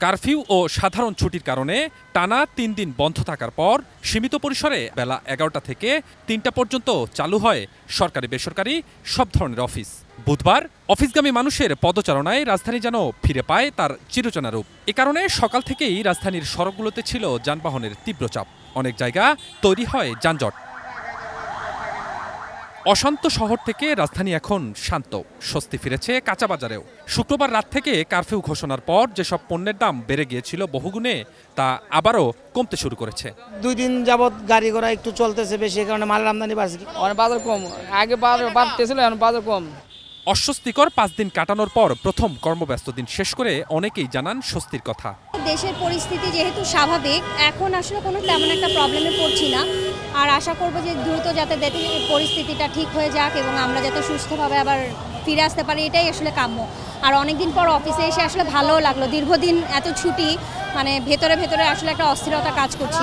Curfew ও সাধারণ ছুটির কারণে টানা ৩ দিন বন্ধ থাকার পর সীমিত পরিসরে বেলা ১১টা থেকে ৩টা পর্যন্ত চালু হয় সরকারি বেসরকারি সব ধরনের অফিস। বুধবার অফিসগামী মানুষের পদচারণায় রাজধানী যেন ফিরে পায় তার চিরচেনা রূপ। এ কারণে সকাল থেকেই রাজধানীর সড়কগুলোতে ছিল যানবাহনের তীব্র চাপ। অনেক জায়গা তৈরি হয় যানজট। অশান্ত শহর থেকে রাজধানী এখন শান্ত, স্বস্তি ফিরেছে কাঁচা বাজারেও। শুক্রবার রাত থেকে কারফিউ ঘোষণার পর যেসব পণ্যের দাম বেড়ে গিয়েছিল বহুগুণে, তা আবারও কমতে শুরু করেছে। 2 দিন যাবৎ গাড়ি ঘোড়া একটু চলতেছে বেশি, কারণে মালের আমদানি বাড়ছে। বাজার কম, আগে বাড়তেছিল, এখন বাজার কম। অস্বস্তিকর 5 দিন কাটানোর পর প্রথম কর্মব্যস্ত দিন শেষ করে অনেকেই জানান স্বস্তির কথা। দেশের পরিস্থিতি যেহেতু স্বাভাবিক, এখন আসলে কোনো তেমন একটা প্রবলেমে পড়ছি না। আর আশা করব যে দ্রুত যাতে পরিস্থিতিটা ঠিক হয়ে যাক এবং আমরা যাতে সুস্থভাবে আবার ফিরে আসতে পারি, এটাই আসলে কাম্য। আর অনেকদিন পর অফিসে এসে আসলে ভালোও লাগলো। দীর্ঘদিন এত ছুটি, মানে ভেতরে ভেতরে আসলে একটা অস্থিরতা কাজ করছে।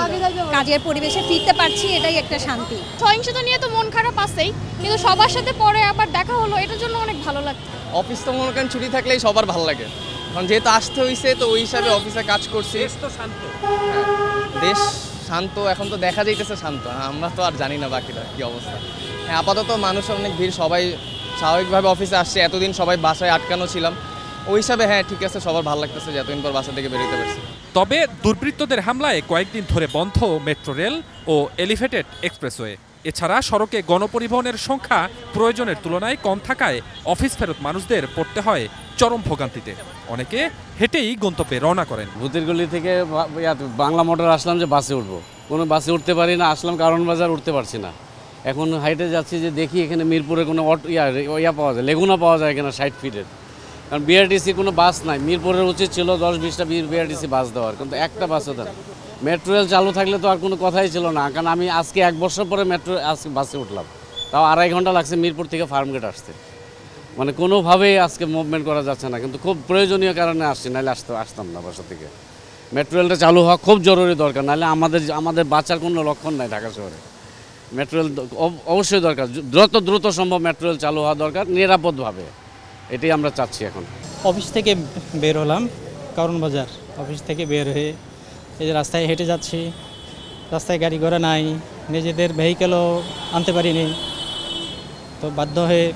কাজের পরিবেশে ফিরতে পারছি, এটাই একটা শান্তি। সহিংসতা নিয়ে তো মন খারাপ আছেই, কিন্তু সবার সাথে পরে আবার দেখা হলো, এটার জন্য অনেক ভালো লাগছে। অফিস তো মনে করেন ছুটি থাকলেই সবার ভালো লাগে, কারণ যেহেতু আসতে হয়েছে তো ওই হিসাবে অফিসে কাজ করছি। দেশ শান্ত, এখন তো দেখা যাইতেছে শান্ত, আমরা তো আর জানি না বাকিটা কি অবস্থা। হ্যাঁ, আপাতত মানুষের অনেক ভিড়, সবাই স্বাভাবিকভাবে অফিসে আসছে। এতদিন সবাই বাসায় আটকানো ছিলাম, ওই হিসাবে হ্যাঁ ঠিক আছে, সবার ভালো লাগতেছে যে এতদিন পর বাসা থেকে বেরোতে পারছি। তবে দুর্বৃত্তদের হামলায় কয়েকদিন ধরে বন্ধ মেট্রো রেল ও এলিভেটেড এক্সপ্রেসওয়ে। এছাড়া সড়কে গণপরিবহনের সংখ্যা প্রয়োজনের তুলনায় কম থাকায় অফিস ফেরত মানুষদের পড়তে হয় চরম ভোগান্তিতে। অনেকে হেঁটেই গন্তব্যে রওনা করেন। ভূতের গলি থেকে বাংলা মোটর আসলাম যে বাসে উঠবো, কোনো বাসে উঠতে পারি না। আসলাম কারণ বাজার, উঠতে পারছি না। এখন হাইটে যাচ্ছি যে দেখি এখানে মিরপুরে কোনো ইয়া পাওয়া যায়, লেগুনা পাওয়া যায় এখানে 60 ফিটের। কারণ বিআরটিসি কোনো বাস নাই। মিরপুরের উচিত ছিল 10-20টা বিআরটিসি বাস দেওয়ার, কিন্তু একটা বাসও দেন। মেট্রো রেল চালু থাকলে তো আর কোনো কথাই ছিল না, কারণ আমি আজকে 1 বছর পরে আজকে বাসে উঠলাম, তাও 2.5 ঘন্টা লাগছে মিরপুর থেকে ফার্মগেট আসতে। মানে কোনোভাবেই আজকে মুভমেন্ট করা যাচ্ছে না, কিন্তু খুব প্রয়োজনীয় কারণে আসছি, নাহলে আসতাম না বাসা থেকে। মেট্রো রেলটা চালু হওয়া খুব জরুরি দরকার, নাহলে আমাদের বাঁচার কোনো লক্ষণ নাই ঢাকা শহরে। মেট্রো রেল অবশ্যই দরকার, দ্রুত সম্ভব মেট্রো রেল চালু হওয়া দরকার, নিরাপদভাবে। এটাই আমরা চাচ্ছি এখন। অফিস থেকে বের হলাম, কারণ বাজার। অফিস থেকে বের হয়ে এই যে রাস্তায় হেঁটে যাচ্ছি, রাস্তায় গাড়ি ঘোড়া নাই, নিজেদের ভেহিকেলও আনতে পারিনি, তো বাধ্য হয়ে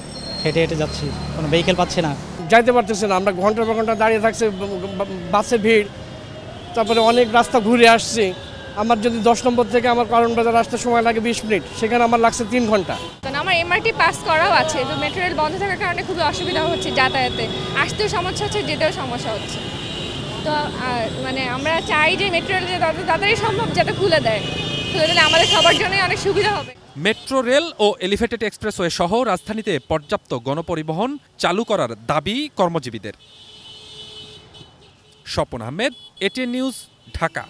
হেঁটে হেঁটে যাচ্ছি, কোনো ভেহিকেল পাচ্ছি না, যাইতে পারতেছে না। আমরা ঘন্টার পর ঘন্টা দাঁড়িয়ে থাকছে, বাসে ভিড়, তারপরে অনেক রাস্তা ঘুরে আসছি। আমার যদি 10 নম্বর থেকে আমার কারণ বাজার আসতে সময় লাগে 20 মিনিট, সেখানে আমার লাগছে 3 ঘন্টা। আমার এমআরটি পাস করাও আছে, তো মেট্রো রেল বন্ধ থাকার কারণে খুবই অসুবিধা হচ্ছে যাতায়াতে, আসতেও সমস্যা হচ্ছে, যেতেও সমস্যা হচ্ছে। তো মানে আমরা চাই যে মেট্রো রেল তাড়াতাড়ি সম্ভব যাতে খুলে দিলে আমাদের সবার জন্যই অনেক সুবিধা হবে। মেট্রো রেল ও এলিভেটেড এক্সপ্রেসওয়ে সহ রাজধানীতে পর্যাপ্ত গণপরিবহন চালু করার দাবি কর্মজীবীদের। Swapan Ahmed, ATN news, Dhaka.